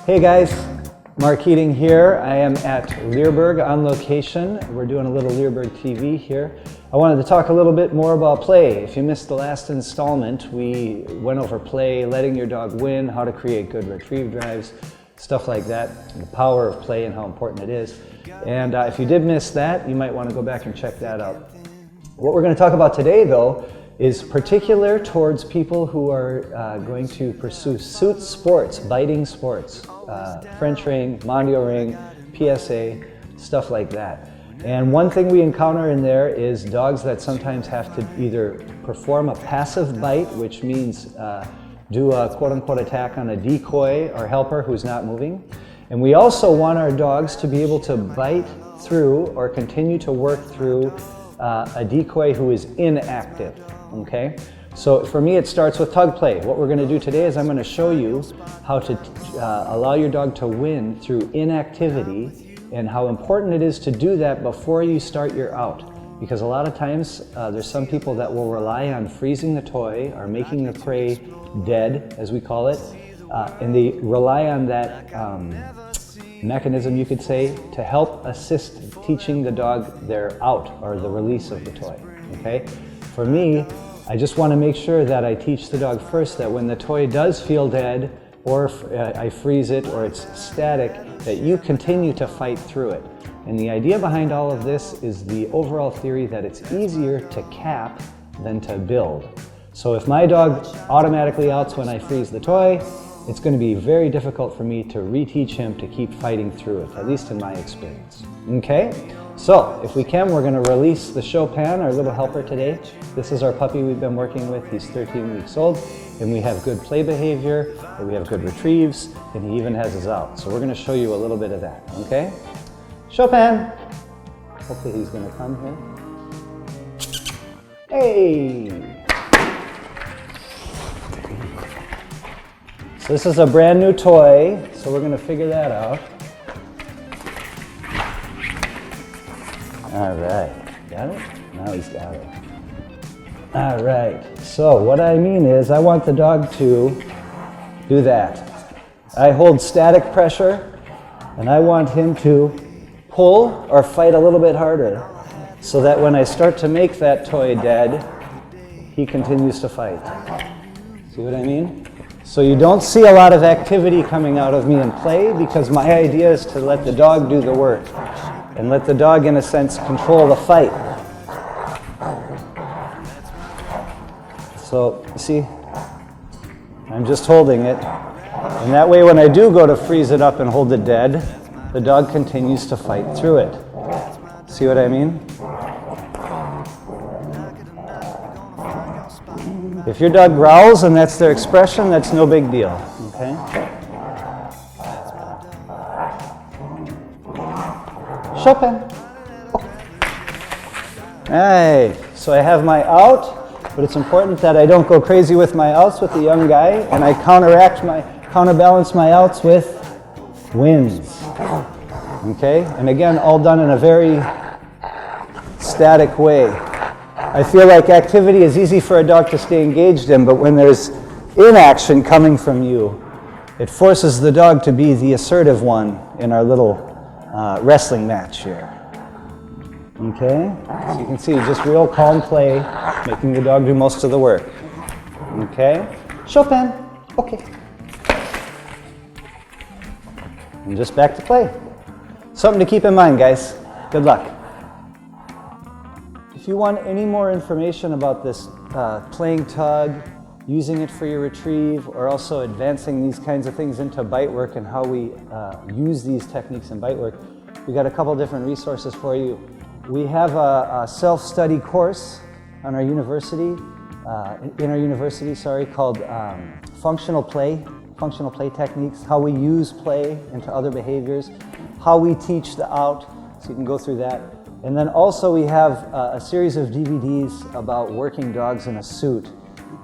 Hey guys, Mark Keating here. I am at Leerburg on location. We're doing a little Leerburg TV here. I wanted to talk a little bit more about play. If you missed the last installment, we went over play, letting your dog win, how to create good retrieve drives, stuff like that, the power of play and how important it is. And if you did miss that, you might want to go back and check that out. What we're going to talk about today, though, is particular towards people who are going to pursue suit sports, biting sports, French ring, Mondio ring, PSA, stuff like that. And one thing we encounter in there is dogs that sometimes have to either perform a passive bite, which means do a quote-unquote attack on a decoy or helper who's not moving. And we also want our dogs to be able to bite through or continue to work through a decoy who is inactive. Okay, so for me it starts with tug play. What we're going to do today is I'm going to show you how to allow your dog to win through inactivity and how important it is to do that before you start your out. Because a lot of times there's some people that will rely on freezing the toy or making the prey dead, as we call it, and they rely on that mechanism, you could say, to help assist teaching the dog their out or the release of the toy. Okay? For me, I just want to make sure that I teach the dog first that when the toy does feel dead or I freeze it or it's static, that you continue to fight through it. And the idea behind all of this is the overall theory that it's easier to cap than to build. So if my dog automatically outs when I freeze the toy, it's going to be very difficult for me to reteach him to keep fighting through it, at least in my experience. Okay? So, if we can, we're going to release the Chopin, our little helper today. This is our puppy we've been working with. He's 13 weeks old, and we have good play behavior, and we have good retrieves, and he even has his out. So we're going to show you a little bit of that, okay? Chopin! Hopefully he's going to come here. Hey! So this is a brand new toy, so we're going to figure that out. All right, got it? Now he's got it. All right, so what I mean is I want the dog to do that. I hold static pressure and I want him to pull or fight a little bit harder so that when I start to make that toy dead, he continues to fight. See what I mean? So you don't see a lot of activity coming out of me in play because my idea is to let the dog do the work. And let the dog, in a sense, control the fight. So, you see, I'm just holding it. And that way, when I do go to freeze it up and hold it dead, the dog continues to fight through it. See what I mean? If your dog growls and that's their expression, that's no big deal. Okay? Chopin. Oh. Hey, so I have my out, but it's important that I don't go crazy with my outs with the young guy, and I counterbalance my outs with wins. Okay, and again, all done in a very static way. I feel like activity is easy for a dog to stay engaged in, but when there's inaction coming from you, it forces the dog to be the assertive one in our little wrestling match here. Okay? So you can see just real calm play, making the dog do most of the work. Okay? Chopin. Okay. And just back to play. Something to keep in mind, guys. Good luck. If you want any more information about this playing tug, using it for your retrieve, or also advancing these kinds of things into bite work and how we use these techniques in bite work, we got a couple different resources for you. We have a self-study course on our university, called Functional Play Techniques, how we use play into other behaviors, how we teach the out, so you can go through that. And then also we have a series of DVDs about working dogs in a suit.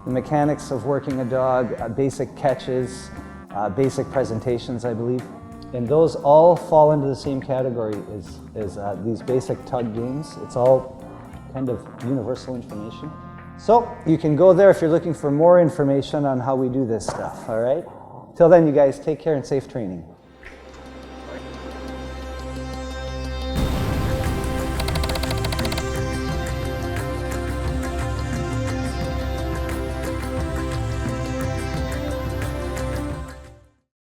The mechanics of working a dog, basic catches, basic presentations, I believe. And those all fall into the same category as these basic tug games. It's all kind of universal information. So you can go there if you're looking for more information on how we do this stuff, all right? Till then, you guys, take care and safe training.